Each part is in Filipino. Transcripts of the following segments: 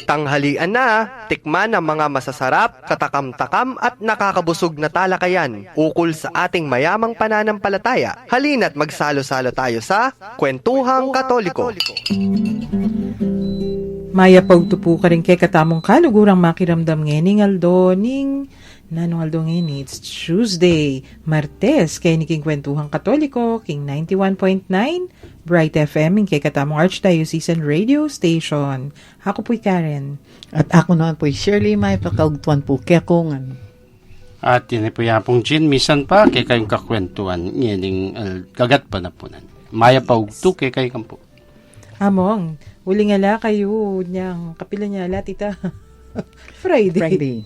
Tanghalian na, tikman ang mga masasarap, katakam-takam at nakakabusog na talakayan ukol sa ating mayamang pananampalataya. Halina't magsalo-salo tayo sa Kwentuhang Katoliko. Maya pagtupo ka rin kay katamong kalugurang makiramdam ngening aldo ning nanong aldo ngeni. It's Tuesday, Martes, kay ni King Kwentuhang Katoliko, King 91.9, Bright FM, kay katamong Archdiocesan Radio Station. Ako po'y Karen. At ako naman po'y Shirley, may pakaugtuan po kaya kung At yun po yan pong Jean, misan pa, kay kayong kakwentuhan, ngining kagat pa na po nan. Maya pa ugto, kay kayong po. Among, uli nga la kayo, niyang kapila niya la, tita. Friday.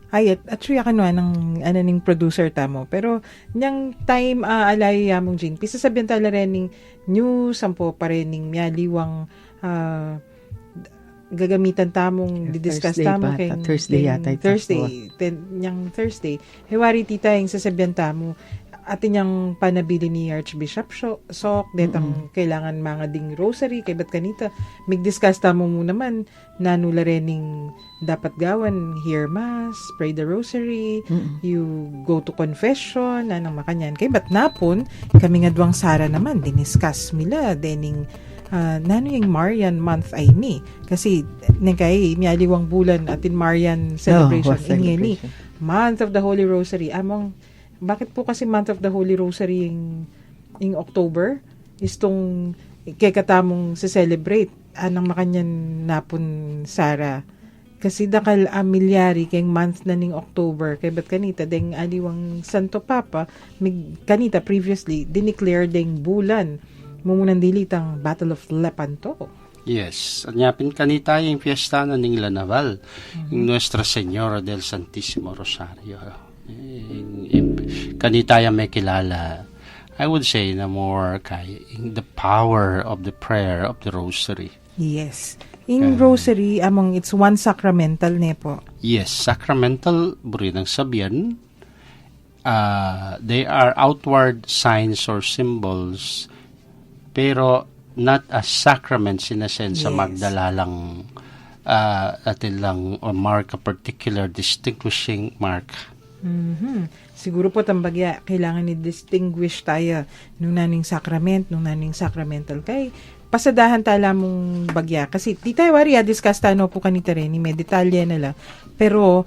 Ay, at siya ka ng ning producer tamo. Pero, niyang time alay yamong Jean, pisa sabihan tala rin ning news, sampo pa rin ning miyaliwang gagamitan tamong didiscuss tamo kay Thursday yata Thursday hewari tita yung sasabihan tamo atin yung panabili ni Archbishop Sok detang kailangan mga ding rosary kay bat kanita mig-discuss tamo mo naman nanula rening dapat gawan hear mass, pray the rosary, you go to confession anang makanyan kay bat napon kami nga duwang Sara naman diniscuss mila dening nano yung Marian month ay ni kasi nagkay miyaliwang bulan atin Marian celebration ingeni month of the Holy Rosary among bakit po kasi month of the Holy Rosary in October is tong kay katamong se-celebrate anang makanyan napon Sara kasi dakal amilyari kay month na ning October kay bat kanita deng aliwang Santo Papa kanita previously dineclare deng bulan mumunan dilitang Battle of Lepanto. Yes. Anyapin kanita yung fiesta na ning Lanaval, yung Nuestra Señora del Santísimo Rosario. Kanita yung may kilala, I would say na more kay the power of the prayer of the Rosary. Yes. In Rosary, among it's one sacramental ne po. Yes, sacramental burin ang sabihan. They are outward signs or symbols pero not as sacraments in a sense sa magdalalang atin lang or mark a particular distinguishing mark. Siguro po tambagya kailangan i-distinguish tayo nung naning sacrament, nung naning sacramental kay pasadahan tala mong bagya kasi di tayo wari discuss tano po kanita rin may detalye nila pero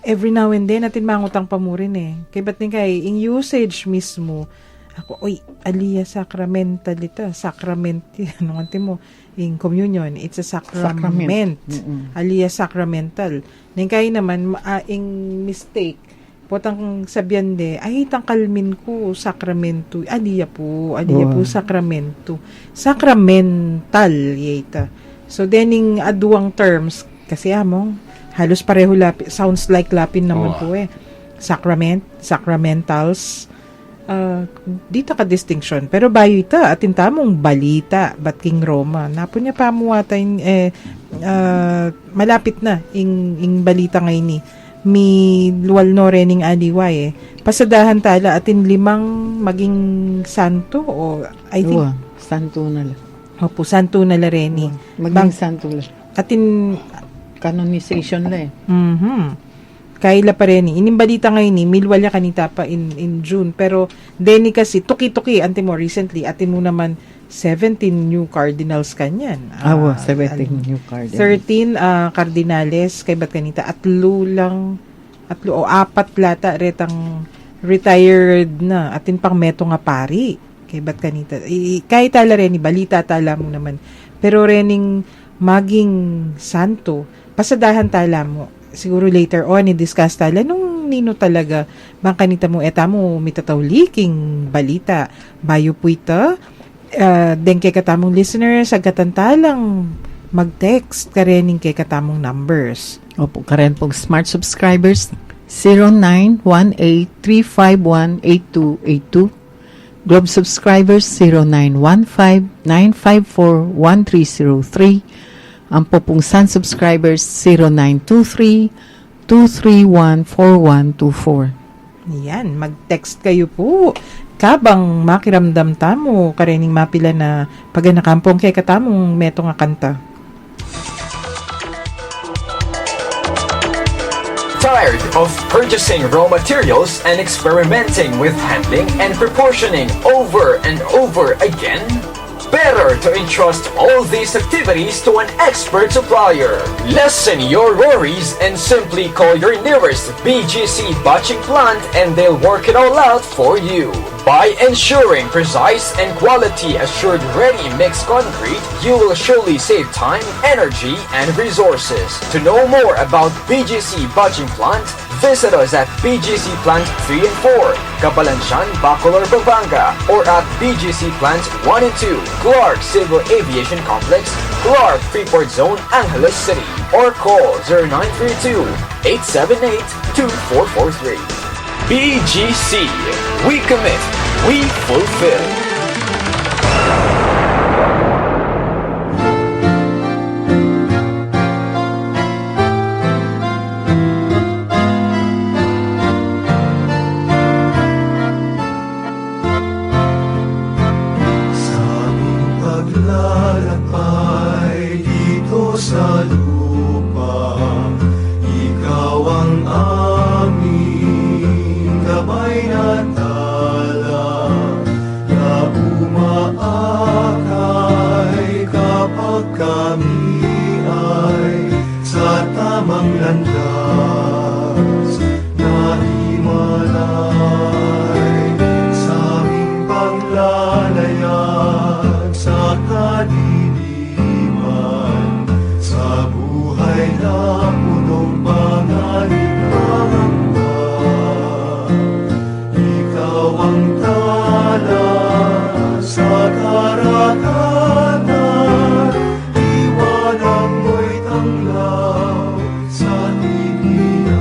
every now and then natin mangutang pamurin kay ba't kay in usage mismo ako, aliya sacramental ito. Sacrament, ano nga mo, in communion, it's a sacrament. Aliya sacramental. Nengkay naman, in mistake, potang sabihan de, ay, tangkalmin ko, sacramento. Aliya po, sacramento. Sacramental, yata. So, dening aduang terms, kasi among, halos pareho sounds like lapin naman po sacramentals, dito ka distinction pero bayo ita atin tamong balita Batking Roma napo niya pamuwatan malapit na ing balita ngayon ni mi luwal no rening aliway pasadahan tala atin limang maging santo o I think santo na la opo santo na la reni maging santo la atin canonization la kaila pa rin inimbalita ngayon milwalya kanita pa in June pero deni kasi tuki-tuki antimo recently atin mo naman 17 new cardinals kanyan 17 new cardinals 13 cardinales kay bat kanita atlo o apat lata retang retired na atin pang meto nga pari kay bat kanita kay tala rin balita tala mo naman pero rening maging santo pasadahan tala mo siguro later on i-discuss tala nung nino talaga bang kanita mo eta mo mitatawliking balita bayo po ito den kay katamong listeners agkatantalang mag-text karening kay katamong numbers opo karen pong smart subscribers 0918-351-8282 Globe subscribers 0915-954-1303 ang popong Sun subscribers 0923-231-4124. Yan, mag-text kayo po. Kabang makiramdam tamo, karening mapila na pag nakampong kay katamong meto nga kanta. Tired of purchasing raw materials and experimenting with handling and proportioning over and over again? Better to entrust all these activities to an expert supplier. Lessen your worries and simply call your nearest BGC batching plant and they'll work it all out for you. By ensuring precise and quality assured ready mix concrete, you will surely save time, energy, and resources. To know more about BGC batching plant, visit us at BGC Plant 3 and 4, Cabalanzan, Bacolor, Pampanga, or at BGC Plant 1 and 2, Clark Civil Aviation Complex, Clark Freeport Zone, Angeles City, or call 0932-878-2443. BGC, we commit, we fulfill. Sa aming paglalakbay dito sa lupa, ikaw ang aming gabay na tala na umaakay kapag kami ay sa tamang landas na himalay sa aming paglalayag sa kadiliman sa buhay na punong panganib pangamba. Ikaw ang tala sa karagatan, liwanag mo'y tanglaw sa tinilang.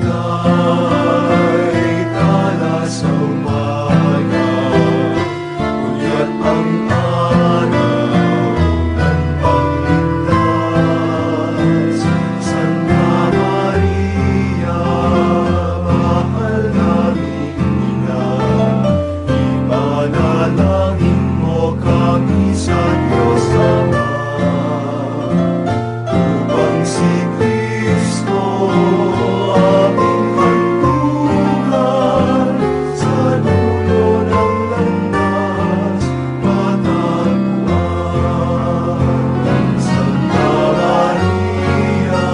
Ika'y tala sa umaga, kunyat ang araw ng pagligtas. Santa Maria, mahal naming ina, ipanalangin mo kami sa Diyos Ama, upang si Kristo aming hantungan sa dulo ng landas matagpuan. Santa Maria,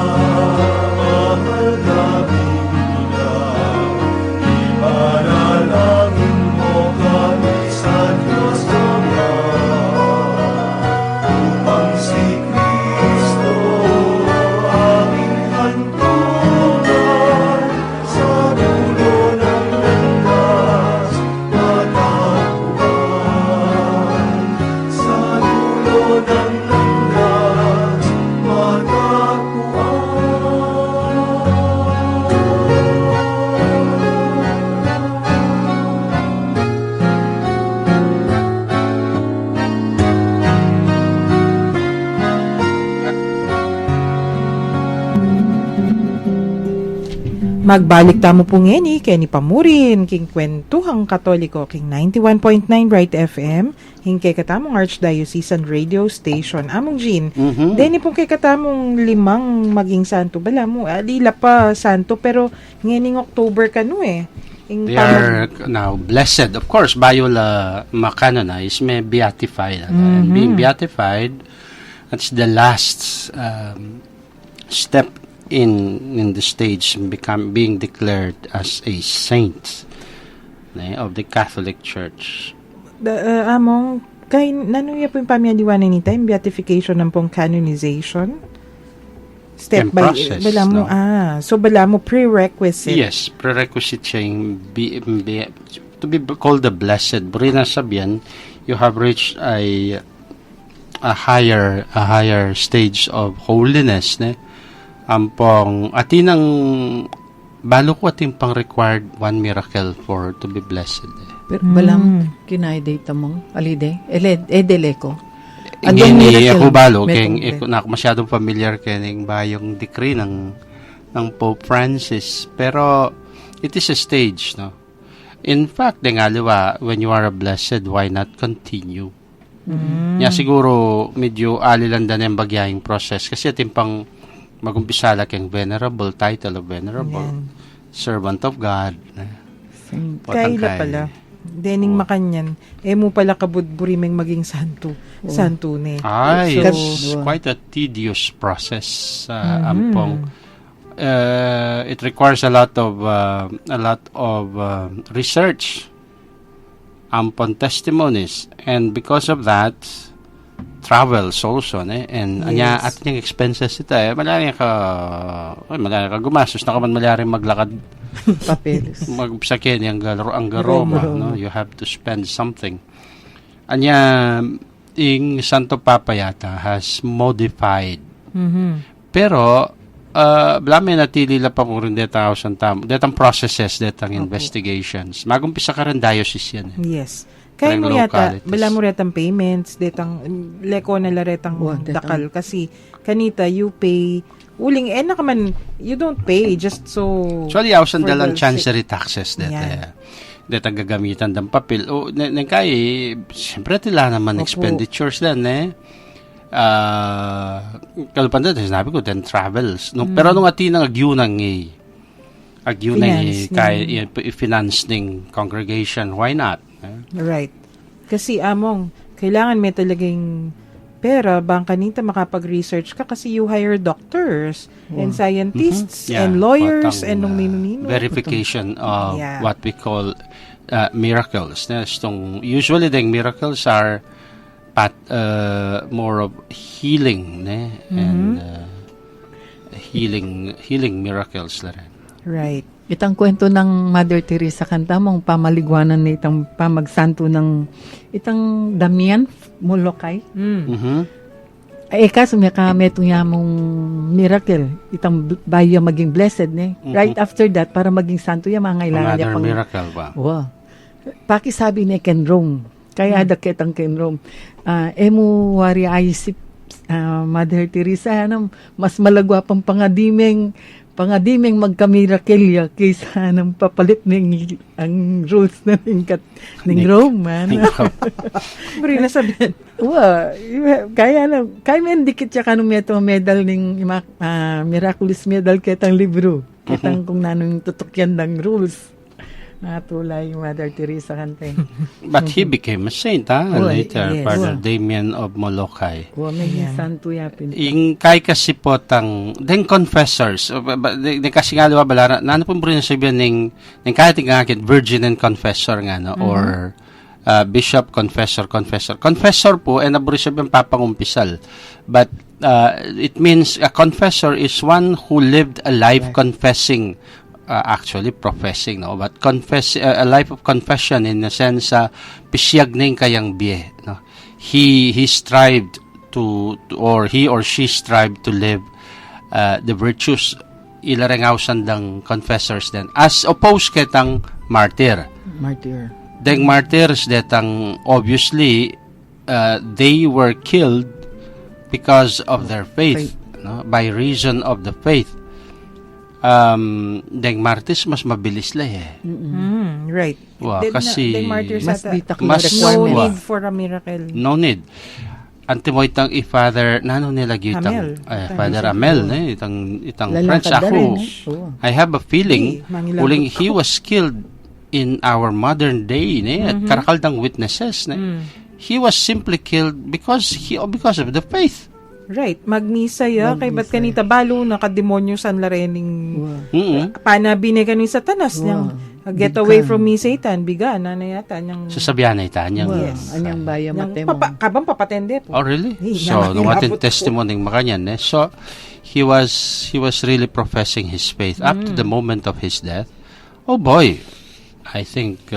mahal naming ina, ipanalangin mo kami sa Diyos Ama, upang si Kristo aming hantungan sa dulo ng landas matagpuan. Sa dulo ng landas Magbalik tamo po ngeni, Kenny Pamurin, king Kwentuhang Katoliko, king 91.9 Bright FM, hingkay katamong Archdiocesan Radio Station. Among Jean, deni pong kay katamong 5 maging santo. Bala mo, alila pa santo, pero ngening October kanu eh. They are now blessed. Of course, Biola ma-canonize, may beatified. And being beatified, that's the last step in the stage being declared as a saint of the Catholic Church. Among, kay nanuya po yung pamiyaliwanan ni time, beatification ng pong canonization? Step In by process, bala mo no? so bala mo prerequisite. Yes, prerequisite siya yung to be called the blessed. Burina sabihan, you have reached a higher stage of holiness, ne? Ampong atinang balo ko ating pang required one miracle for to be blessed. Pero balam kinay-data mong alide. Edele ko. Ngini ako balo keng na masyadong familiar kening bayong decree ng Pope Francis, pero it is a stage, no? In fact, dengaliwa, when you are a blessed, why not continue? Ya siguro medyo alilandan yung bagyahing process kasi ating pang magumpisala kang venerable, title of venerable, Yan. servant of God. Kaila pala. Dening makanyan. Mo pala kabudburimeng maging santo. Santo ne. Ay, So, it's quite a tedious process, Ampong. It requires a lot of research, Ampong testimonies, and because of that, travels also, and anya at yung expenses ita, malari ka gumastos na ka man malari maglakad Papeles. magsakin ang Roma, no? You have to spend something. Anya, ing Santo Papa yata has modified. Pero, blame natili la pa mo rin detang processes, detang investigations. Magumpisa ka rin diocese yan. Yes. Kaya Parang mo yata, localities. bala mo retang payments, detang, leko na laretang dakal. Kasi, kanita, you pay, uling, nakaman, you don't pay, just so... Actually, awsan for dalang the chancery taxes Yan. deta gagamitan ng papel. O, kay, siyempre tila naman Opo. expenditures din, kalupan doon, sinabi ko, then travels. No, pero nung ati nang agyunang Finance kay finance ng congregation, why not? Right. Kasi among, kailangan may talagang pera, bang kanita makapag-research ka kasi you hire doctors and scientists Yeah, and lawyers patang, and nung nino-nino. verification of Yeah. what we call miracles. Usually, the miracles are more of healing, and healing miracles na rin. Right. Itang kwento ng Mother Teresa kanta mong pamaligwanan na itang pamagsanto ng itang Damian Molokay. Mhm. Ay kaso may kametong yamong miracle. Itang bayo maging blessed ne. Right after that, para maging santo yan, mga kailangan niya Another pang... miracle ba? Wow. Pakisabi ni Ken Rome. Kaya dakit ang Ken Rome. Emo wari ayisip Mother Teresa, mas malagwa pang pangadimeng magkamirakelya kaysa nang papalit ng ang rules na ng Rome, man. Pero yun nasabihan. Kaya men dikit siya kanong medal ng miraculous medal kitang libro. Kitang kung nanong tutukyan ng rules. Natulay yung Mother Teresa kante. But he became a saint, later, yes. Father Damien of Molokai. May santo yapin. Yung kay kasi po then confessors, kasi nga diba bala, nano po rin sabihin ng kahit nga virgin and confessor nga, no? Or bishop, confessor. Confessor po, naburi sabihin papangumpisal. But it means a confessor is one who lived a life confessing, actually professing, no, but a life of confession in the sense pisiyag ning kayang biye, no. He strived or he or she strived to live the virtues ilarengaw sandang confessors then as opposed ketang martyr. Deng martyrs detang obviously they were killed because of their faith, no, by reason of the faith. Deng martyrs mas mabilis la Right. Wow, kasi mas bitak mas No wa. need for a miracle. No need. Antimoy itang Father nano nila Amel. Father Amel, itang French Lalakad na rin, ako. I have a feeling Mangilabot uling ko. he was killed in our modern day, at karakaldang witnesses, he was simply killed because of the faith. Right. Magmisa ya. Kay ba't kanita balo nakademonyo san larening Mm-mm. panabine kanin satanas niyang get away from me Satan. Biga na yata niyang Sasabihan na itanyang. Yes. Anyang baya niyang matemo. kabang papatende po. Oh, really? Hey, So, naman, nung ating nilabot ko. testimony ng makanyan, so, he was really professing his faith up to the moment of his death. Oh boy, I think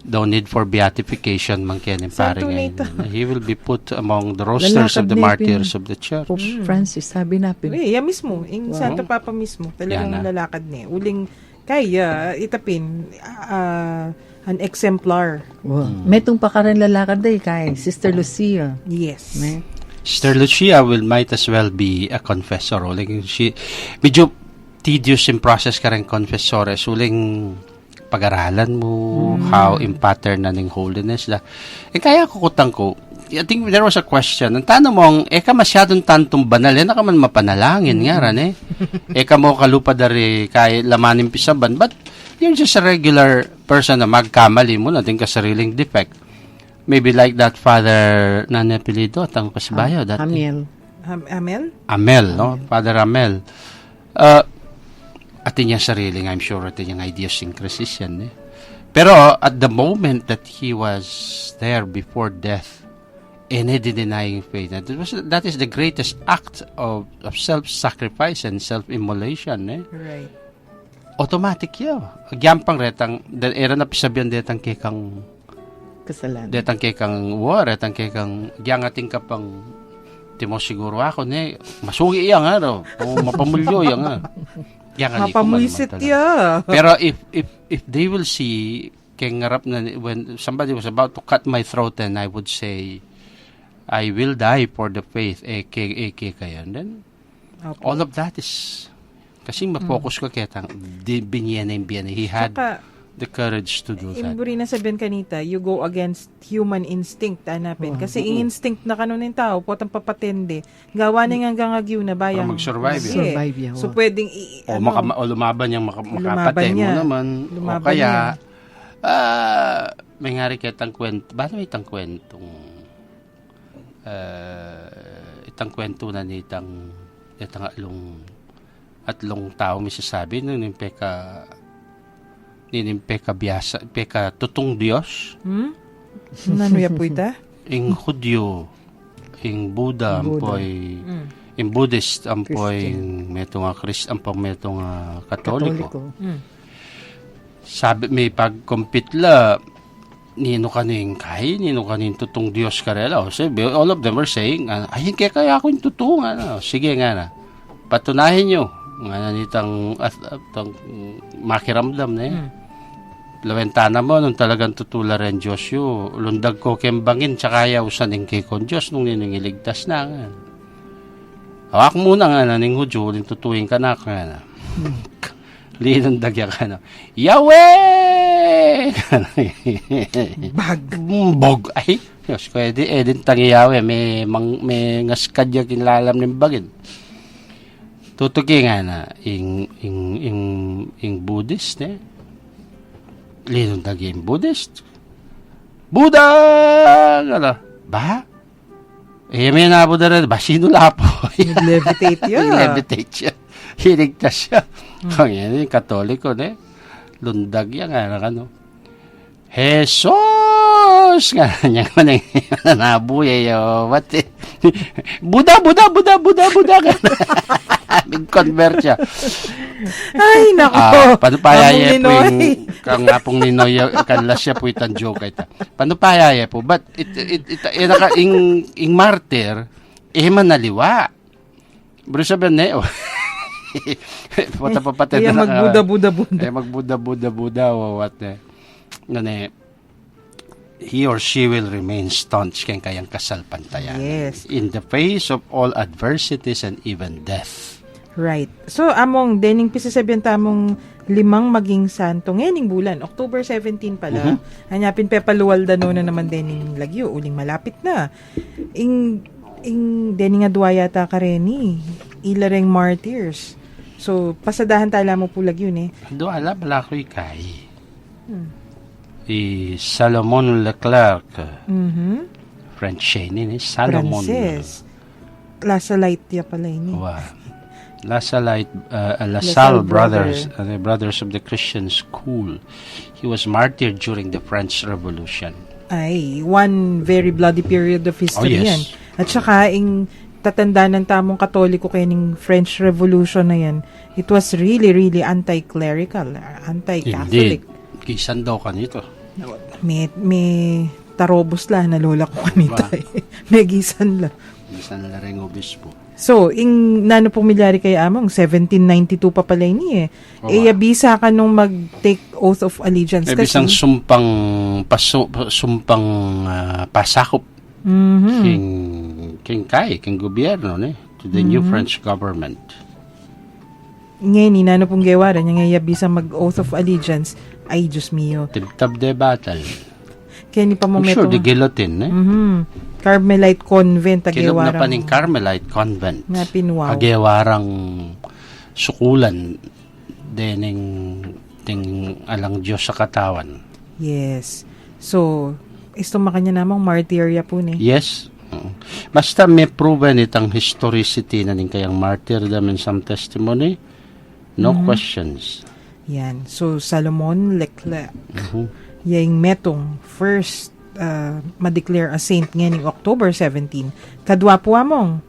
no need for beatification man kaya ni pare Santo ngayon. He will be put among the rosters of the martyrs of the church. Pope Francis, sabi napin. Ya mismo, yung Santo Papa mismo, talagang Yan na. lalakad niya. Uling kaya itapin an exemplar. Metong pakaran lalakad day kay Sister Lucia. Yes. Ne? Sister Lucia might as well be a confessor. Uling medyo tedious in process ka rin confessores. Uling pag-aralan mo, how impatter na ng holiness. Kaya kukutang ko, I think there was a question. Ang tanong mo, eka masyadong tantong banal, yan ka man mapanalangin nga ran eh. Eka mo kalupa dari kay lamanin pisaban, but you're just a regular person na magkamali mo na din ka sariling defect. Maybe like that Father Nanepilido, atang kasbayo. Amiel. Amel? Amel, no? Father Amel. Atin niya sariling, I'm sure, atin niyang idiosyncrasies yan eh. Pero at the moment that he was there before death, denying faith, that is the greatest act of self-sacrifice and self-immolation. Eh? Right. Automatic yun. Agyampang retang, era na pisabihan detang kekang Kasalanan. detang kekang war, retang kekang gyangating ka pang timo siguro ako ne masugi iya nga no o mapamulyo iya nga Mapamuisit ya. pero if they will see kay ngarap na when somebody was about to cut my throat and I would say I will die for the faith eke kaya then Opo. all of that is kasi ma-focus ko kaya tang binyan he had Saka, the courage to do that. Imburi na sabihin kanita, you go against human instinct, anapin. Kasi ang instinct na kanon ng tao, potang papatende. Gawa na nga gangagyo na bayang. Para mag-survive yan. Survive yan, So, oh. pwedeng, O lumaban niyang makapatay mo niya. naman. Lumaban O kaya, may ngari kitang kwento. Ba't may itang kwentong, itang kwento na nitang atlong tao may sasabi nung peka biyasa, peka tutong Diyos, Nano ya po ita? ing Hudyo, ing Buddha, ampoy, ing Buddhist, ampoy, meto nga ampang meto nga Katoliko. Sabi, may pag-compete la, nino kaning kay, nino kaning tutong Diyos karela. O sabi, all of them are saying, ay, kaya ako yung tutong, sige nga na, patunahin nyo, nga na nitang makiramdam na yan. Lawentana mo, nung talagang tutula rin Diyos yu, lundag ko kembangin, tsaka ayaw sa ningkay kon Diyos, nung niningiligtas na nga. Awak muna nga na, ning Hudyo, tutuin ka na, linundag ya ka na, Yahweh! Bog! Ay, Diyos ko, edin tangi Yahweh, may ngaskad ya kinlalam ng bagin. Tutuki nga na, ing Buddhist, linundag yung Buddhist. Buddha! Ano? Ba? May nabo na rin. Ba? Sino lapo? Levitate ya. Levitate siya. Hinigtas siya. Ang yan, yung Katoliko, lundag yan nga, ano. Jesus! Nga niya ko nang nabuhay. What? Buddha! Nag-convert siya. Ay, nako. Panupayaya Among po Ninoy. yung kangapong Ninoy, kanlas siya po itang joke ita. Panupayaya po, but ing martyr, man naliwa. Bro sabi na, patapapatid Kaya na magbuda-buda-buda. what he or she will remain staunch kayang kasalpantayan. Yes. In the face of all adversities and even death. Right. So, among dening pisasabihan tamong 5 maging santo ngayon bulan, October 17 pala. Hanyapin pepaluwal dano na naman dening lagyo, uling malapit na. Ing dening adwa yata ka reni, ilareng martyrs. So, pasadahan tala mo po lagyo Doon pala ko kay Salomon Leclerc. French siya Salomon. Frances. Lasalite ya pala ini. Wow. La Salle brothers, the brothers of the Christian school. He was martyred during the French Revolution. Ay, one very bloody period of history yan. At saka, tatanda ng tamong Katoliko kaning French Revolution na yan, it was really, really anti-clerical, anti-Catholic. Indeed. Kisan daw kanito. May tarobos la, nalola ko kanito. May gisan la. Kisan na rin obispo. So, nano pong milyari kay among, 1792 pa pala ini bisa ka nung mag-take oath of allegiance. Bisang sumpang pasakop king gobyerno to the new French government. Ngayon, nano pong gawaran, yung bisa mag-oath of allegiance, ay, Diyos mio. Tibtab de battle. Kaya ni pa mo I'm sure the guillotine, eh? Carmelite Convent, Kinub na Agewarang. pa ng Carmelite Convent. Nga pinwaw. Agewarang sukulan. Dening ting alang Diyos sa katawan. Yes. So, isto makanya namang martyrya po ni. Yes. Basta may proven itang historicity na ning kayang martyrdom and some testimony, no questions. Yan. So, Salomon Leclerc. Yang metong first ma-declare as saint ngayon October 17. Kadwa po among.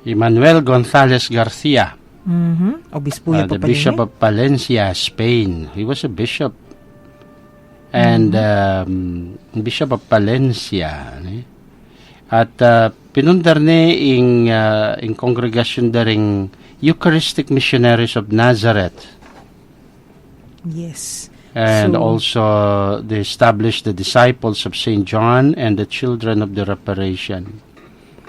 Emmanuel Gonzalez Garcia, Obispo ya the pa Bishop of Palencia, Spain. He was a bishop. And Bishop of Palencia. At pinundar ni in congregation daring Eucharistic Missionaries of Nazareth. Yes. And So- also they established the Disciples of St. John and the Children of the Reparation.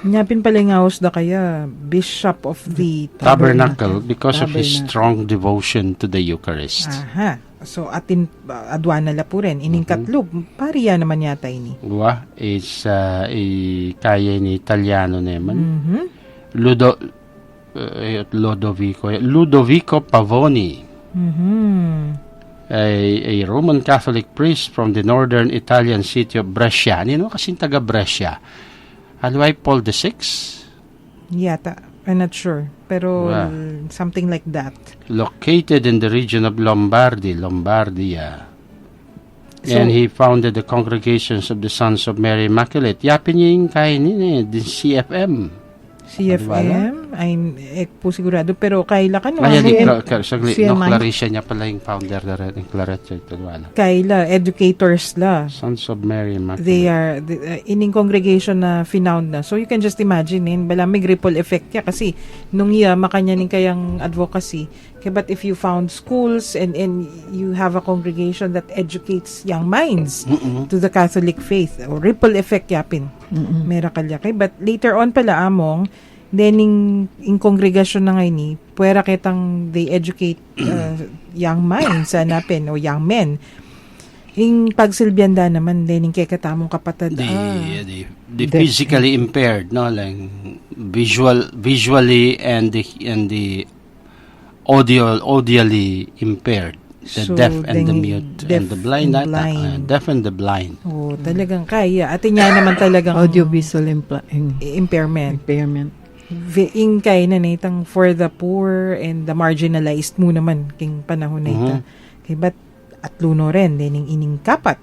Nyapin pala nga da kaya Bishop of the Tabernacle because of his Tabernacle. strong devotion to the Eucharist. Aha. So, atin adwana la po rin. Ining katlob, pariya naman yata ini. Wa is kaya ni Italiano naman. Ludovico Pavoni, a Roman Catholic priest from the northern Italian city of Brescia. Ano kasing taga Brescia? Alway Paul VI? Yata. I'm not sure. Pero Wow. something like that. Located in the region of Lombardia. So- And he founded the congregations of the Sons of Mary Immaculate. Yapin niya yung kaya niya, the CFM. CFM, I'm po sigurado. Pero kaila ka no? Kaya ni CMI. Clarissa niya pala yung founder na rin, yung Clarissa Italiano. Kaila, educators la. Sons of Mary Immaculate. They are ining congregation na finound na. So you can just imagine bala may ripple effect ya kasi nung iya makanya ning kayang advocacy. Okay, but if you found schools and you have a congregation that educates young minds to the Catholic faith, or ripple effect yapin. Miracle ya kay. But later on pala among then in congregation na ngayon ni puwera kitang they educate young minds napin o young men. Ing pagsilbyanda naman din kay katamong kapatid. The physically impaired, no, like visually and the audially impaired, the So, deaf and the then mute deaf and the blind, and blind. deaf and the blind. Oh, talagang kaya. At niya naman talagang Audiovisual impairment. impairment. Ing kay na itang for the poor and the marginalized mo naman king panahon na ita. Kay but at luno rin din ining kapat.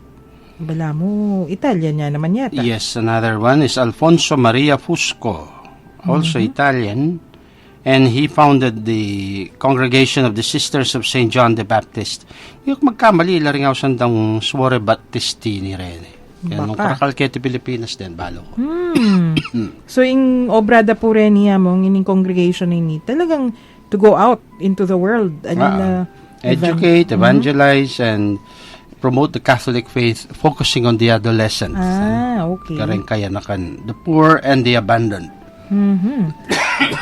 Bala mo Italian niya naman yata. Yes, another one is Alfonso Maria Fusco, also Italian, and he founded the Congregation of the Sisters of St. John the Baptist. Yung magkamali, laring ako sandang Suore Battistini rin. Yan, nung Baka. Karakalkete, Pilipinas din, balo ko. So ing obrada po rin niya mo ining congregation ini talagang to go out into the world. Alila Educate, evangelize, and promote the Catholic faith, focusing on the adolescents. Okay. Kareng kaya na kan, the poor and the abandoned.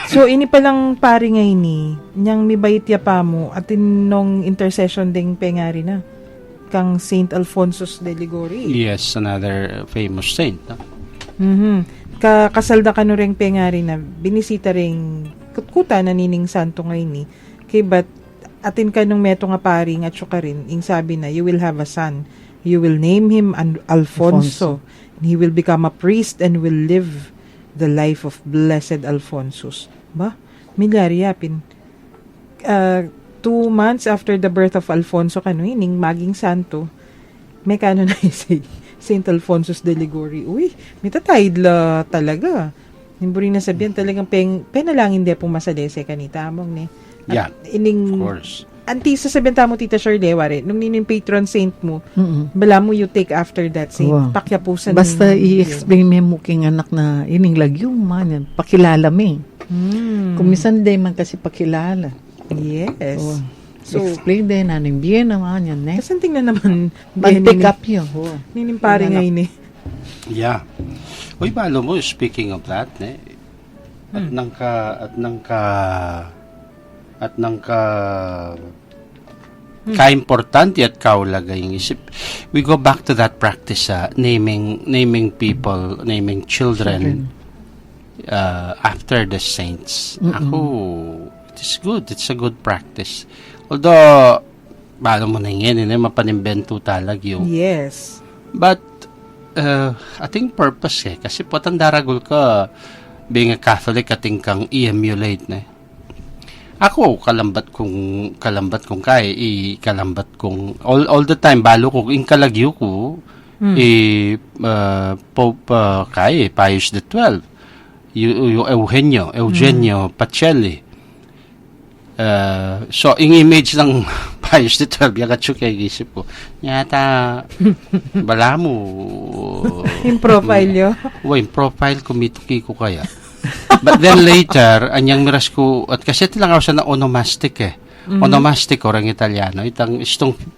So, ini palang pari ngay ni, niyang mibayit ya pa mo, at nung intercession ding pengari na, kang Saint Alphonsus de Liguori. Yes, another famous saint. No? Kasalda ka no ring pengari na, binisita ring kutkuta na nining santo ngay ni, kay bat, atin ka nung meto nga pari nga tsyo ka rin, ing sabi na, you will have a son, you will name him Alfonso, and he will become a priest and will live the life of Blessed Alphonsus. Ba? Milyari yapin. 2 months after the birth of Alfonso kano, ining maging santo, may kano na si Saint Alphonsus de Liguori. Uy, may tatayid la talaga. Nimburi na sabihan talagang penalangin de pong masalese kanita among ni. Yeah, Ining, of course. anti sasabihan tamo Tita Shirley, wari, nung nining patron saint mo, bala mo you take after that saint. Wow. Pakyapusan. Basta i-explain mo king anak na ining lagyo man yan. Pakilala mi. Kung minsan day man kasi pakilala. Yes. Oh. So, Explain din nanin bien naman yan. kasan tingnan naman. Mag-pick up yun. Oh. Nining pare ngayon eh. Yeah. Uy, balo mo, speaking of that, at nang ka Ka-importante at kaulaga yung isip. We go back to that practice, naming people, naming children, after the saints. Ako, it is good. It's a good practice. Although, balo mo na yun, mapanimbento talag yung. Yes. But, ating purpose kasi po tandaragol ka, being a Catholic, ating kang i-emulate na. Ako, kalambat kong kay, kalambat kong, all the time, balo ko, in kalagyo ko, Pope kay, Pius XII, yung Eugenio Pacelli. So, yung image ng Pius XII, yagatsu kay gisip ko, yata, bala mo, Yung profile yun. yung profile kumituki ko kaya. But then later, anyang miras ko, at kasi tilang ako sa na onomastic Onomastic orang Italiano, itong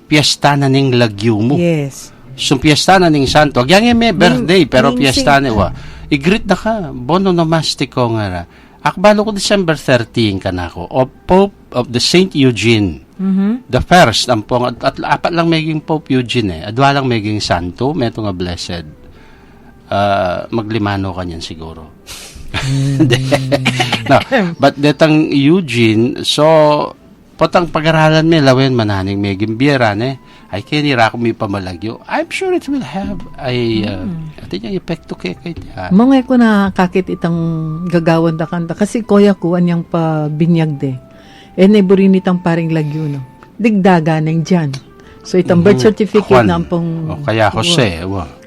piyesta na ning lagyo mo. Yes. So, piyesta na ning santo. Agyang may birthday, pero ning piyesta saint. na wa. I-greet na ka, bon onomastico nga ra. Akbalo ko December 13 ka na ako, o Pope of the Saint Eugene. The first, ampong, at apat lang maging Pope Eugene Adwa lang maging santo, meto nga blessed. Maglimano ka niyan siguro. No, but detang Eugene, so potang pag-aralan may lawin mananing may gimbiran ay kinira ko may pamalagyo. I'm sure it will have I think yung epekto kay tiyan. Mga ko na kakit itang gagawan da kanta kasi kuya ko anyang pa binyag de. Neburin itang paring lagyo no. Digdaga ng dyan. So itang birth certificate Juan. na ampong Kaya Jose,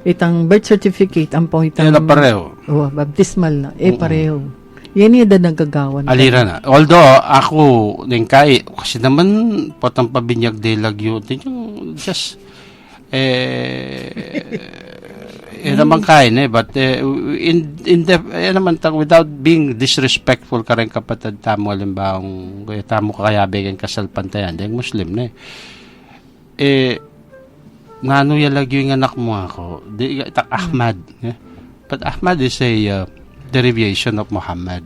itang birth certificate ampong itang Yan na pareho. baptismal na pareho. Yan yung edad ng gagawan. Alira na. Although, ako, din kay, kasi naman, potang pabinyag de lagyo, just, naman kain but, naman, without being disrespectful ka rin kapatid tamo, alimbawang, tamo kakayabigan kasal pantayan, dahil Muslim na ngano yung lagyo yung anak mo ako, Ahmad, but Ahmad is a, derivation of Muhammad.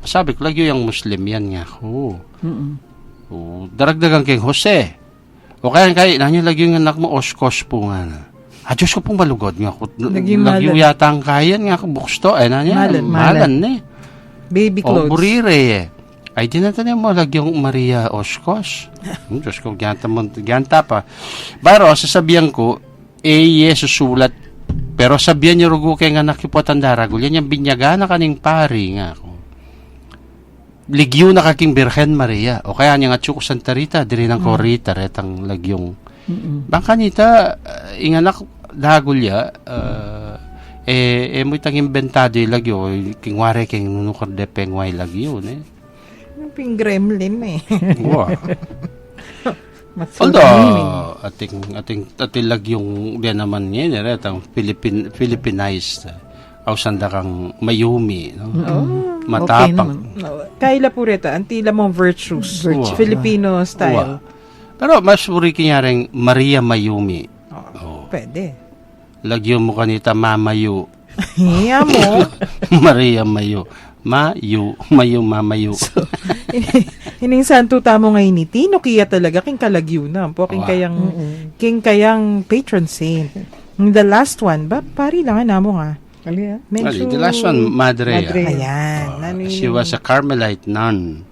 Sabi ko, lagyo yung Muslim yan nga ako. Daragdagan kay Jose. O kaya nanyo lagyo yung anak mo, Oshkosh po nga na. Diyos ko pong malugod nga ako. Lagyo yata ang kayan nga ako, buksto. Malan Baby clothes. O burire Ay, dinatan mo lagyong Maria Oshkosh. Diyos ko, gyanta pa. Baro, sasabihan ko, susulat pero sabihan niyo rugo kay nga nakipotan daragol, yan yung binyaga na kaning pari nga ako. Ligyo na kaking Birhen Maria, o kaya niya nga Chuko Santa Rita, diri ng Corita, retang lagyong. Bangka nita, inganak dagol ya, mo itang inventado yung lagyo, kingware king nunukar de pengway lagyo, Yung ping gremlin Wow. Although, ating lagyong diyan naman yan, ang Philippinized, sanda kang mayumi, no? Matapang. Kaila po rita, antila mong virtues. Filipino style. Pero mas uri kinyaring Maria Mayumi. Pwede. Lagyo mo kanita Mamayu. Hiya mo. Maria Mayu. Mamayu. So, hining santo tamo ngayon ni Tino kiya talaga king kalagyo na po king kayang patron saint. The last one ba pari lang namo nga. The last one Madre. Ayan. She was a Carmelite nun,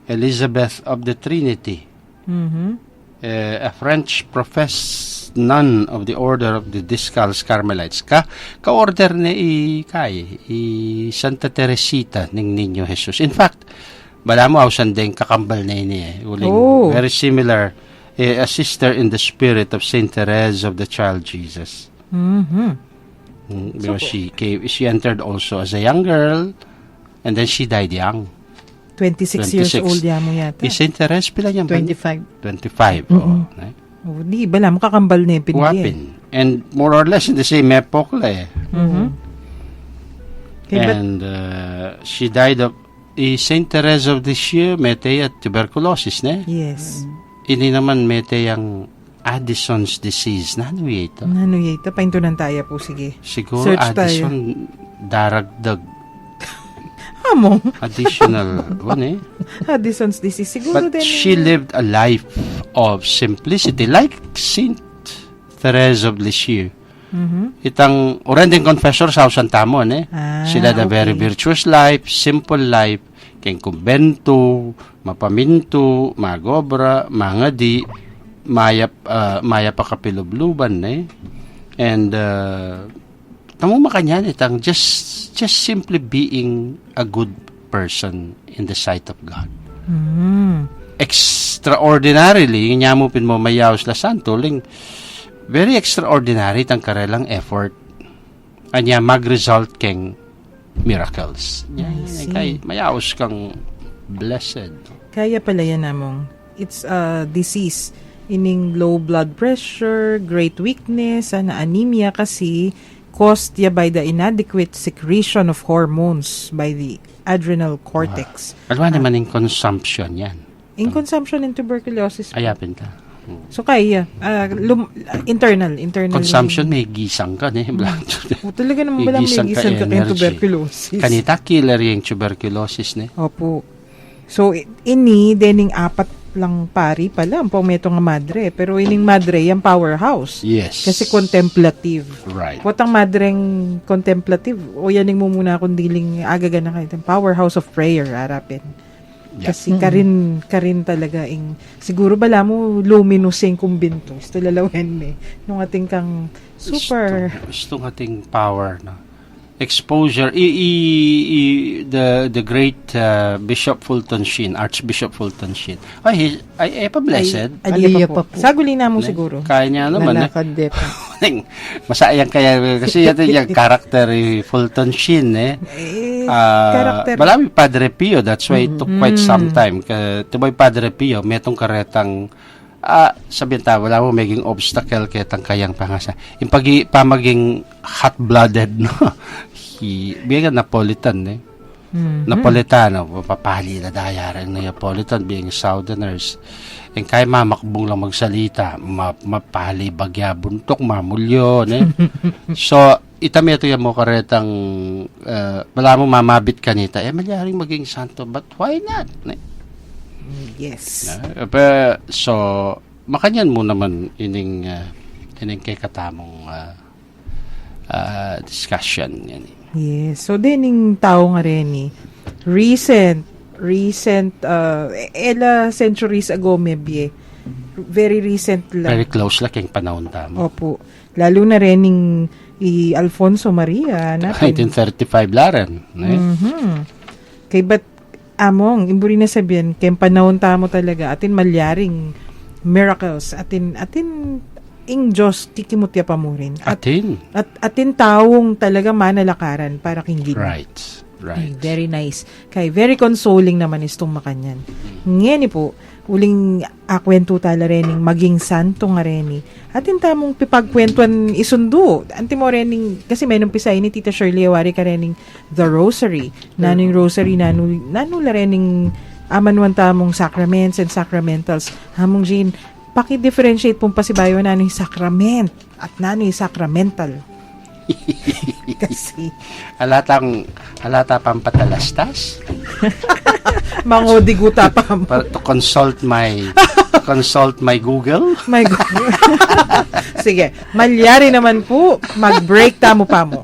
Elizabeth of the Trinity. A French professed nun of the order of the Discalced Carmelites. Ka-order na Santa Teresita ng Niño Jesus. In fact, bala mo sandeng kakambal na ini very similar, a sister in the spirit of Saint Therese of the Child Jesus. Because she entered also as a young girl, and then she died young. 26 years old mo yata. Saint Therese pila niya? 25. 25, di bala mo kakambal na yung Wapin. And more or less in the same epoch And she died of Saint Therese of Lisieux mete at tuberculosis Yes. Ini naman mete ang Addison's disease. Nano ito? Paintunan tayo po, sige. Siguro Search Addison daragdag. Among. Additional. Addison's disease. Siguro But din. she lived a life of simplicity, like Saint Therese of Lisieux. Itang orending confessor sa usan tamon sila the very okay. virtuous life, simple life, keng kumbento, mapaminto, magobra, mangadi, maya pa kapilubluban and tamo makanyan itang just simply being a good person in the sight of God. Extraordinarily, nyamupin mo mayaos la santo, very extraordinary tang karelang effort. Anya mag-result keng miracles. see. Kay mayaos kang blessed. Kaya pala yan namong. It's a disease. Ining low blood pressure, great weakness, anemia kasi caused ya by the inadequate secretion of hormones by the adrenal cortex. Ano naman yung consumption yan? In consumption and tuberculosis. Ayapin ka. So kaya, internal. Consumption, may gisang ka. Talaga naman ba lang may Igisang ka gisan ka kayong energy. tuberculosis? Kanita, killer yung tuberculosis. Opo. So, ini, dening apat lang pari pala, ang pumeto nga madre. Pero ining madre, yung powerhouse. Yes. Kasi contemplative. Right. Watang madreng contemplative, o yaning mo muna kung diling agaga na kayo. Powerhouse of prayer, harapin. Yeah. Kasi karin talaga siguro bala mo luminous yung kumbinto. Ito lalawin nung ating kang super Gusto ating power na exposure. The great Bishop Fulton Sheen, Archbishop Fulton Sheen. Ay pa-blessed. aliya pa po. po. Saguli na mo siguro. Kaya niya naman. Lalakad de pa. Masayang kaya kasi ito yung character Fulton Sheen Character. Malami Padre Pio, that's why it took quite some time. Tiboy Padre Pio, metong karetang sabihin ta, wala mo maging obstacle ketang kayang pangasa. Yung pamaging hot-blooded, no? Biya Napolitan, Napolitano, papali na dayaran na Napolitan, being Southerners. And kaya mamakbong lang magsalita, mapali, bagya, buntok, mamulyo, So, ito yung mo karetang, wala mo mamabit kanita, malyaring maging santo, but why not? Yes. So, makanyan mo naman ining kay katamong discussion. Yan. Yes. So, dening tao nga rin recent centuries ago maybe very recent lang. Very close lang yung panahon tamo. Opo. Lalo na rin Alfonso Maria natin. 1935 laren. Kay ba't among, imburi na sabihin, kay panahon tamo talaga, atin malyaring miracles, atin ing Diyos, kikimutya pa mo rin. Atin taong talaga manalakaran para kinggin. Right. Ay, very nice. Kay very consoling naman istong makanyan. Ngayon po, uling akwento tala rening maging santo nga reni. Atin tamong pipagkwentuan isundo. Anti mo rening, kasi may nung pisay ni Tita Shirley Awari ka rening The Rosary. Naning Rosary, nanu la rening amanwan tamong sacraments and sacramentals. Hamong Jean, paki-differentiate pong pasibayo nano yung sacrament at nano yung sacramental. Kasi Halata pang patalastas mangodiguta pa mo. to consult my Google. My God. Sige, malyari naman po, mag-break tamo pa mo.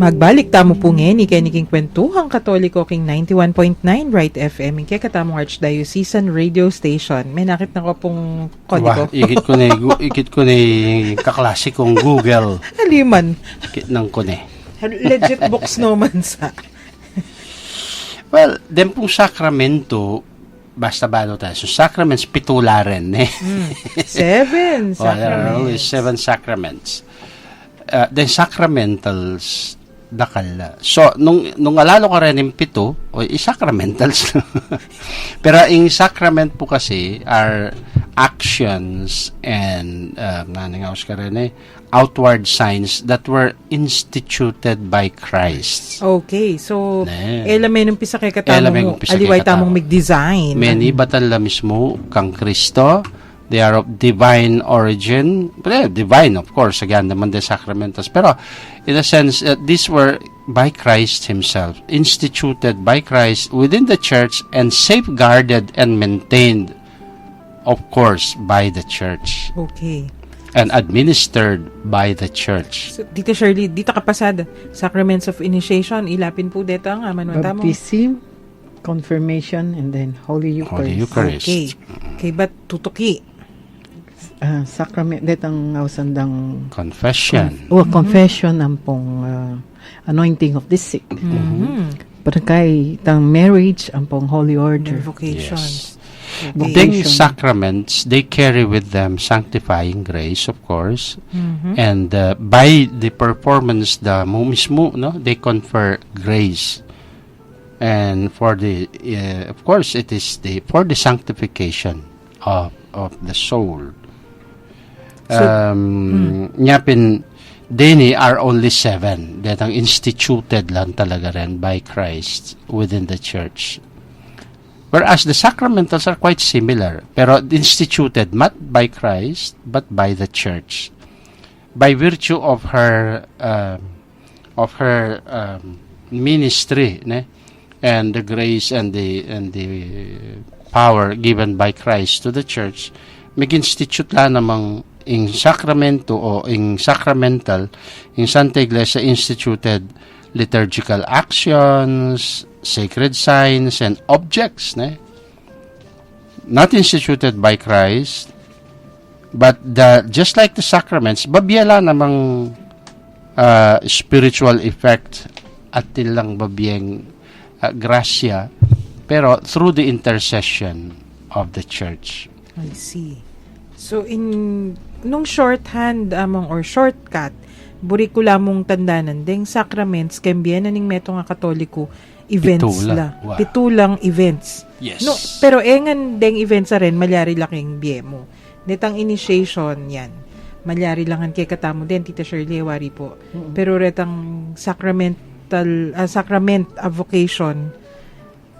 Magbalik tamo po ngayon, kay Kwentuhang Katoliko king 91.9 Right FM, kay katamong Archdiocesan Radio Station. May nakit na ko pong kodiko. Ikit ko na kaklase kong Google. Haliman. Ikit ng ko na. Legit books naman sa. Well, den pong sakramento, basta ba tayo? So, sacraments, pitula rin. 7 Well, there are only sacraments. 7 sacraments. Then sacramentals, dakal. So, nung alalo ka rin yung 7, sacramentals. Pero yung sacrament po kasi are actions and outward signs that were instituted by Christ. Okay, so Ne. elemen ng pisa kay katamo Elemen mo, ng pisa kay aliway katamo. tamong mag-design. Many batan la mismo kang Kristo. They are of divine origin. But divine, of course, again, naman the sacramentals. Pero, in a sense, these were by Christ Himself, instituted by Christ within the church and safeguarded and maintained, of course, by the church Okay. and administered by the church. So, Tita Shirley, dito kapasada, Sacraments of Initiation, ilapin po dito ang aman tamo. Baptism, confirmation, and then Holy Eucharist. Holy Eucharist. Okay. Kay ba't tutuki? Sacrament, detang ausandang Confession. confession ang pong anointing of the sick. Mhm. Pagkay tang marriage ang pong Holy Order. Vocations. Then Vocation. sacraments, they carry with them sanctifying grace, of course. Mhm. And by the performance, mismo, no, they confer grace. And for the, of course, it is for the sanctification of the soul. Nyapin, Deni are only 7 that ang instituted lang talaga rin by Christ within the church. Whereas the sacramentals are quite similar, pero instituted not by Christ but by the church, by virtue of her ministry, ne? And the grace and the power given by Christ to the church. Mag-institute lang namang in sacramento o in sacramental, in Santa Iglesia instituted liturgical actions, sacred signs, and objects, ne? Not instituted by Christ, but just like the sacraments, babiyala namang spiritual effect at tilang babiyang grasya, pero through the intercession of the church. I see. So, nung shorthand or shortcut, buri ko lamong tandanan, deng sacraments, kembyen na ning meto nga katoliko, events Pitula. la. Wow. Pitulang events. Yes. No, pero engan deng events rin, malyari laking biemo. Netang initiation, yan. Malyari langan kay katamo din, Tita Shirley, wari po. Pero retang sacrament vocation,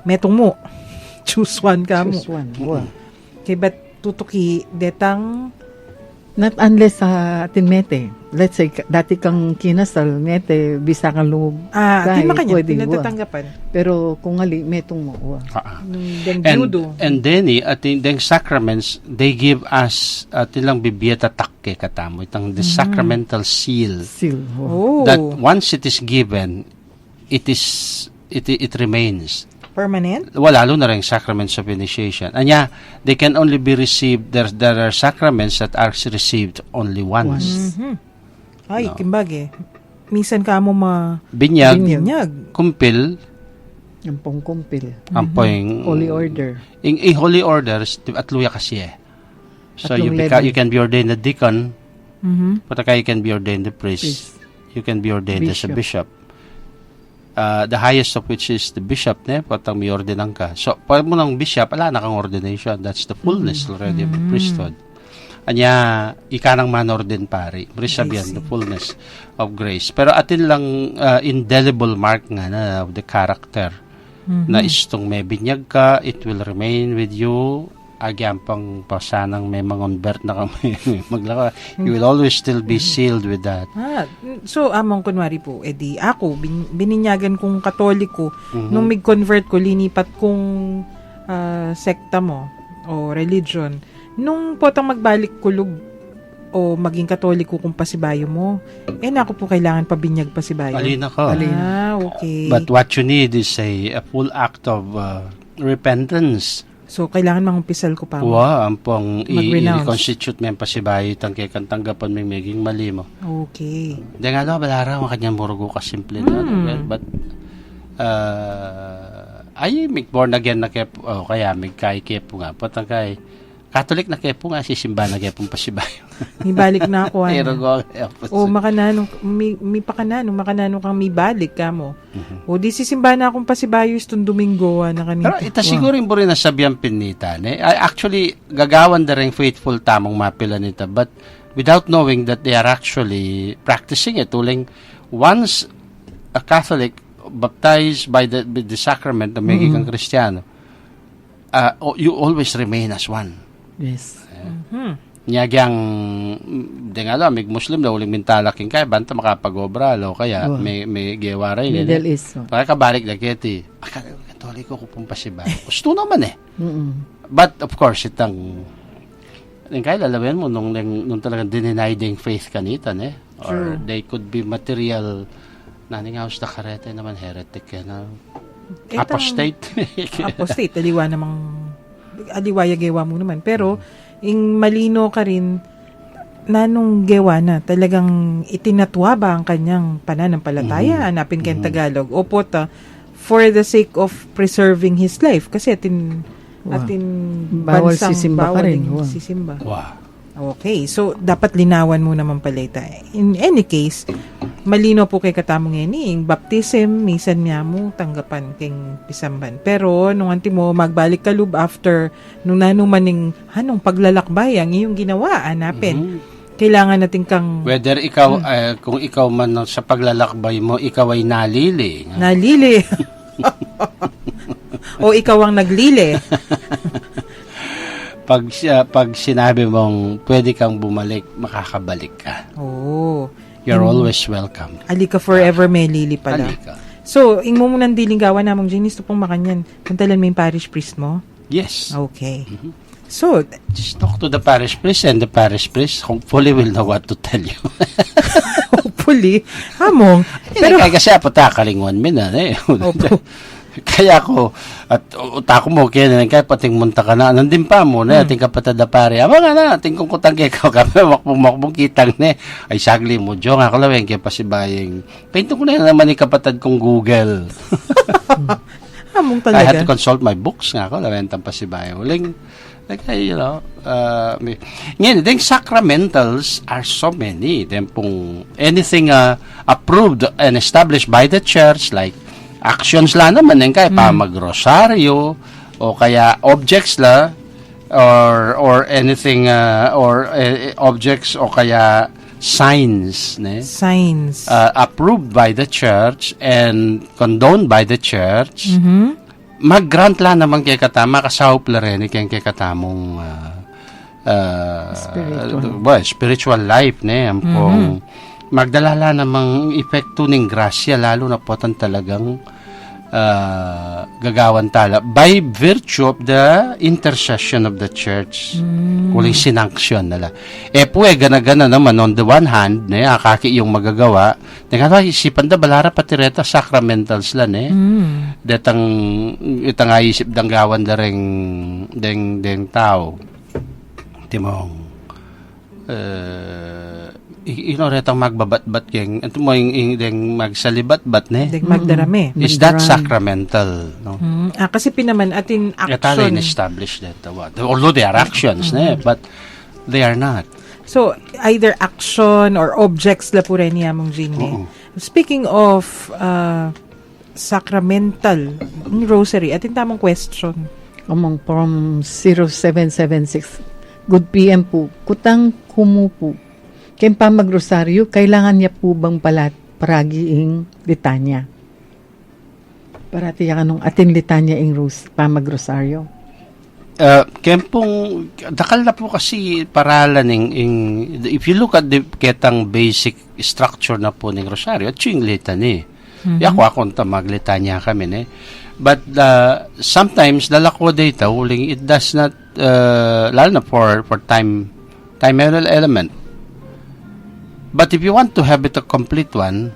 metong mo. Choose one ka mo. Choose one. Wow. Kay ba't tutuki, detang Not unless atin mete. Let's say, dati kang kinasal, mete, bisa kang lumog. di makanya, pwede, pinatatanggapan. Pero kung ali, metong mo. Deng And judo. then ating deng sacraments, they give us tilang bibiyata takke katamo itang the sacramental seal, Seal. Oh, Wow. that once it is given, it remains. permanent? Lalo na rin sacraments of initiation. Anya, they can only be received, there are sacraments that are received only once. Ay, No. kimbag Minsan ka mo Binyag, binyag. kumpil, Ang pong kumpil. ampoing Holy Order. In holy orders, at luya kasi So Tatlong you can be ordained a deacon, pataka you can be ordained a priest. Priest. You can be ordained as a bishop. The highest of which is the bishop, patang may ordinan ka. So, pag mo ng bishop, ala na kang ordination. That's the fullness already of the priesthood. Anya, ika nang man-ordin pari. Bishop yan, the fullness of grace. Pero atin lang indelible mark nga na of the character na istong may binyag ka, it will remain with you. Agyan pang pasanang may convert na kami maglaka. You will always still be sealed with that. So, among kunwari po, edi ako, bininyagan kong katoliko, nung mig-convert ko, linipat kong sekta mo, o religion, nung potang magbalik kulog, o maging Katoliko kung pasibayo mo. Naku po, kailangan pabinyag pasibayo. Alin ako. Okay. But what you need is a full act of repentance. So, kailangan mangumpisal ko pa. Wow, ang pong Mag-renounce. i-constitute mo yung pasibayo tangke kang tanggapan mo yung maging mali mo. Okay. Hindi nga daw, balara ang kanyang murugo ka simple na. But, ay, may born again na kepo, kaya may kay kepo nga. Patang kay, Catholic na kepo nga, sisimba na kepo pasibayo. Ibalik na ako. Pero O makanano, may pakanano, makanano kang may balik ka mo. O di sisimba na akong pasibayo itong Domingo na kanina. Pero ita siguro yung rin na sabiyang pinita. Actually, gagawan na rin faithful tamang mapila nita. But without knowing that they are actually practicing it. Tuling, once a Catholic baptized by the sacrament na may kang Kristiyano, you always remain as one. Yes. Nyagyang, di nga alam, may Muslim na uling mintalaking kaya, banta makapag-obra, kaya may gewaray. Middle East. Kaya kabalik na kiti, Katoliko ko pong pasiba. Gusto naman eh. Mm-mm. But of course, itang, kaya lalawin mo, nung talagang denying faith kanita, or they could be material, naning house na karete naman, heretic, apostate. Apostate, aliwaya gewa mo naman. Pero, ing malino ka rin, nanong gewa na, talagang itinatwa ba ang kanyang pananampalataya? Hanapin kayong Tagalog. Opo, for the sake of preserving his life. Kasi atin Bawal bansang sisimba pa bawal rin. ding Wow. sisimba. Wow. Okay, so dapat linawan mo naman pala ito. In any case, malino po kay katamong yung baptism, misan niya mo tanggapan keng pisamban. Pero nung anti mo magbalik ka lub after nung nanumaning hanong paglalakbay ang iyong ginawa, hanapin. Kailangan natin kang Whether ikaw, kung ikaw man sa paglalakbay mo, ikaw ay nalili. nalili. O ikaw ang naglili. Pag sinabi mong pwede kang bumalik, makakabalik ka. Oh. You're always welcome. Alika forever may lili pala. Halika. So, ing mo munang dilinggawan namong Janice to pong makanyan. Puntalan mo yung parish priest mo? Yes. Okay. So, Just talk to the parish priest, and the parish priest hopefully will know what to tell you. hopefully, hamong. Pero kasi apatakaling 1 minute Opo. Kaya ako, at utako mo, kaya pating munta ka na, nandun pa mo na, ating kapatada pare, ama nga na, ating kung kutang kaya kami, makbong kitang na, ay sagli mo, Diyong, ako lang, kaya pasibaying, painto ko na naman yung kapatid kong Google. Hamong I had talaga. to consult my books nga ako, lawentang pasibaying. Uling, like, ngayon, the sacramentals are so many. Then pong anything approved and established by the church, like actions la naman, kaya pa magrosaryo, o kaya objects la, or anything, objects, o kaya signs, Signs. approved by the church and condoned by the church, mag-grant lang naman kay katama kasahop la rin kay katamong spiritual life pong magdalala namang epekto ng grasya lalo na po talagang gagawan tala by virtue of the intercession of the church. Kuling sinanksyon nila. Gana-gana naman on the one hand, akaki yung magagawa. Nga isipan da balara patireta sacramentals lan Detang itang isip dang gawan da deng tao. Timong retang magbabat-bat keng ito mo yung magsalibat-bat Deg magdarami. is that sacramental, no? Kasi pinaman atin Yatala action. in-establish that although they are actions but they are not. So, either action or objects la po rin niya mong Jane. Speaking of sacramental rosary, atin tamang question. Among from 0776. Good PM po. Kutang kumupo. Kaya pa magrosaryo, kailangan niya po bang paragiing litanya? Parati yan anong atin litanya ing pa magrosaryo. Kempong dakal na po kasi paralan if you look at the ketang basic structure na po ng rosaryo at yung litany. Ako maglitanya kami but sometimes dalako data huling it does not lalo na for time element But if you want to have it a complete one,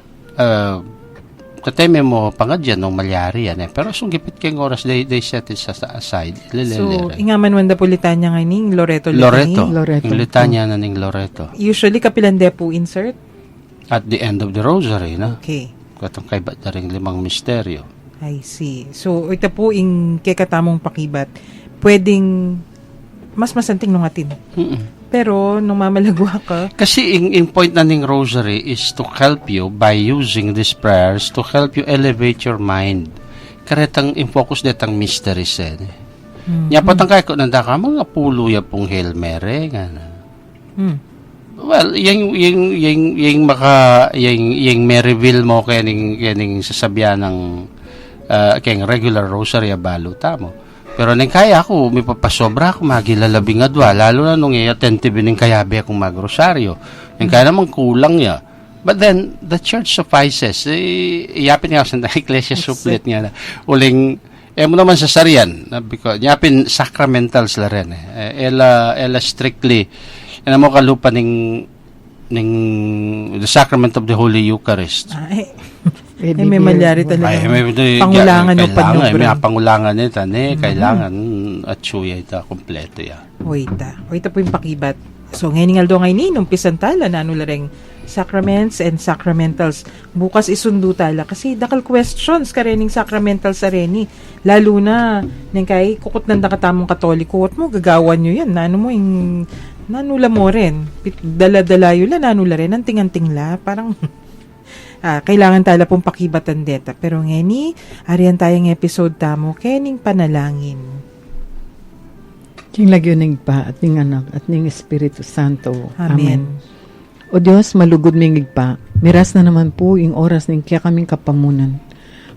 kateme mo pangadyan nung malyari yan Pero sungipit keng oras, they set it aside. So, ingaman wanda po litanya nga ning Loreto. Loreto. Loreto. Yung litanya na ning Loreto. Usually, kapilande po insert. At the end of the rosary, no? Okay. Katong kay ba't na ring 5 misteryo. I see. So, ito po yung kekatamong pakibat. Pwedeng mas masanting nung atin. Pero, nung mamalagwa ka, Kasi in point na ning rosary is to help you by using these prayers to help you elevate your mind. Karetang in-focus detang mysteries Nya patang kay ko nanda ka mga pulo ya pong Hail Mary nga na. Well, yung Maryville mo kaning sasabihan ng kayang regular rosary baluta mo. Pero nang kaya ako, may papasobra ako magilalabing adwa, lalo na nung i-attentive ning kayabi akong magrosaryo. Nang kaya naman kulang ya. But then, the church suffices. Iyapin nga sa Iglesia Suplet nga na. Uling, mo naman sa sarian, because iyapin sacramentals la rin. Ela strictly, mo kalupa ning the sacrament of the Holy Eucharist. may malyari talaga. Pangulangan o May panyobra. pangulangan nito. Kailangan at suya ito, kompleto ya. Oita po yung pakibat. So, ngayon nga ngayon ni, nung pisantala na ring sacraments and sacramentals. Bukas isundo tala. Kasi dakal questions ka rin sacramentals sa reni. Lalo na, nang kay kukot ng dakatamong katoliko, at mo, gagawan nyo yan. Nano mo yung, nanula mo rin. Dala-dalayo la, nanula rin. Anting-anting la. Parang, kailangan tala pong pakibatan deta. Pero ngeni, ariyan tayong episode tamo, kening panalangin. King lagyo ning pa at ning anak at ning Espiritu Santo. Amen. O Diyos, malugod mingig pa. Miras na naman po yung oras ning kaya kaming kapamunan.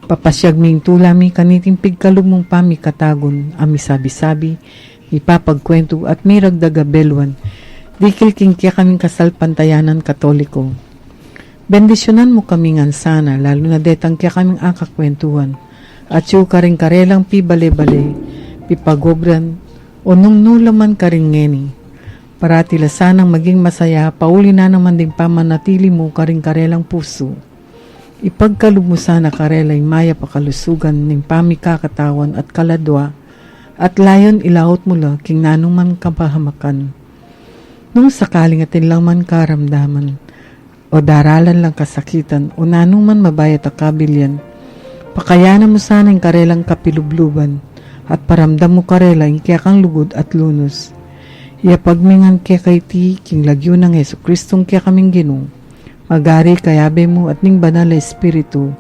Papasyag ming tulami kaniting pigkalog mong pami katagon, ami sabi-sabi, ipapagkwento at may ragdagabelwan. Dikil king kaya kaming kasalpantayanan katoliko. Bendisyonan mo kami ngan sana, lalo na detang kaya kaming akakwentuhan. At siyo karing karelang pi bale-bale, pipagobran, o nung nulaman karing ngeni. Parati la sanang maging masaya, pauli na naman ding pamanatili mo karing karelang puso. Ipagkalog mo sana karelay maya pakalusugan ning pamikakatawan at kaladwa, at layon ilaot mo la king nanong man kapahamakan. Nung sakaling atin lang man karamdaman, o daralan lang kasakitan, o nanong man mabayat akabilyan, pakayanan mo sana yung karelang kapilubluban, at paramdam mo karela yung kaya kang lugod at lunos. Iapagmingan kaya kay ti, king lagyo ng Yesu Kristong kaya kaming ginong, magari kayabe mo at ning banal na Espiritu,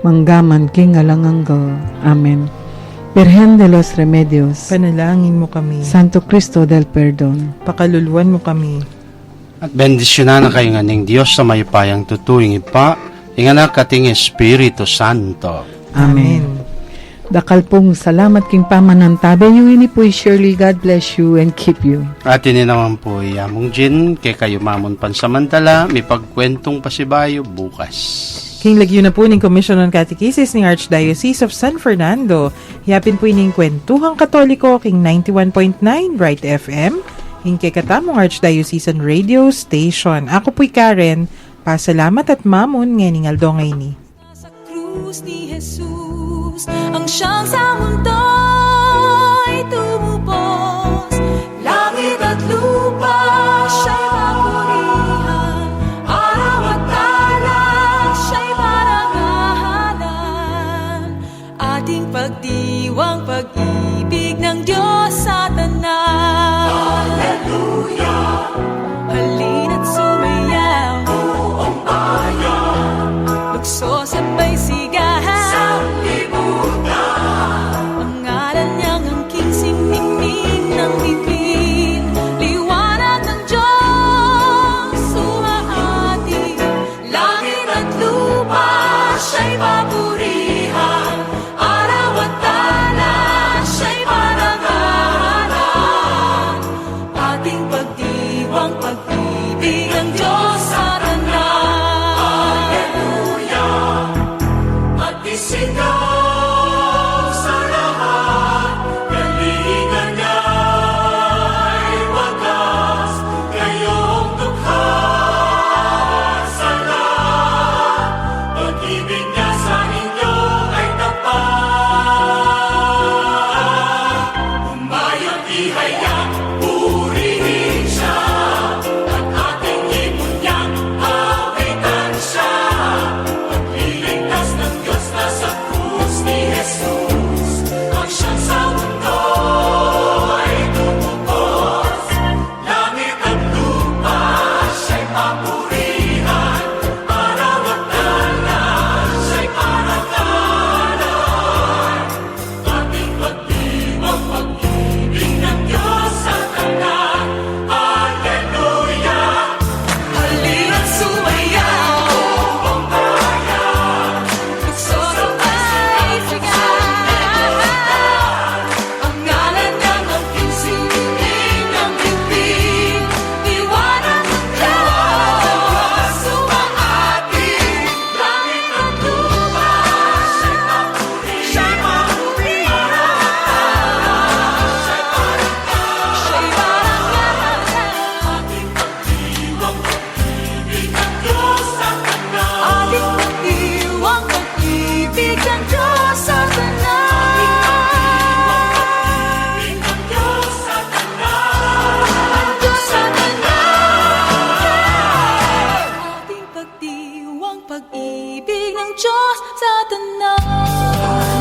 manggaman king alangangga. Amen. Virgen de los Remedios, Panalangin mo kami. Santo Cristo del Perdon, Pakaluluan mo kami. At bendisyonan na kayo nga ning Diyos sa mayupayang tutuing ipa, inganak kating Espiritu Santo. Amen. Dakal pong salamat king pamanantabe nyo ini po Shirley. God bless you and keep you. At ini naman po yamong Jin, kay kayo mamon pansamantala, may pagkwentong pasibayo bukas. King lagyo na po ng Commission on Catechesis ng Archdiocese of San Fernando. Yapin po ining kwentuhang katoliko king 91.9 Bright FM. King kekatamong Archdiocesan Radio Station. Ako po'y Karen. Pasalamat at mamon ngayon aldo ngayon ni. Sa krus ni Jesus, ang siyang sa mundo'y tumubos. Langit at lupa, siya'y papurihan. Araw at talag, siya'y parangalan. Ating pagdiwang pag-ibig ng Diyos sa tanan. Hallelujah! Halina't sumayaw. Buong bayan. Lukso sabay sigahan. Sa libutan. Ang ngalan niyang angking simingning ng bibig. Liwanag ng Diyos sumaati. Langit at lupa siya'y papurihan. Araw at talan siya'y parangalan. pag-ibig ng Diyos sa tanan.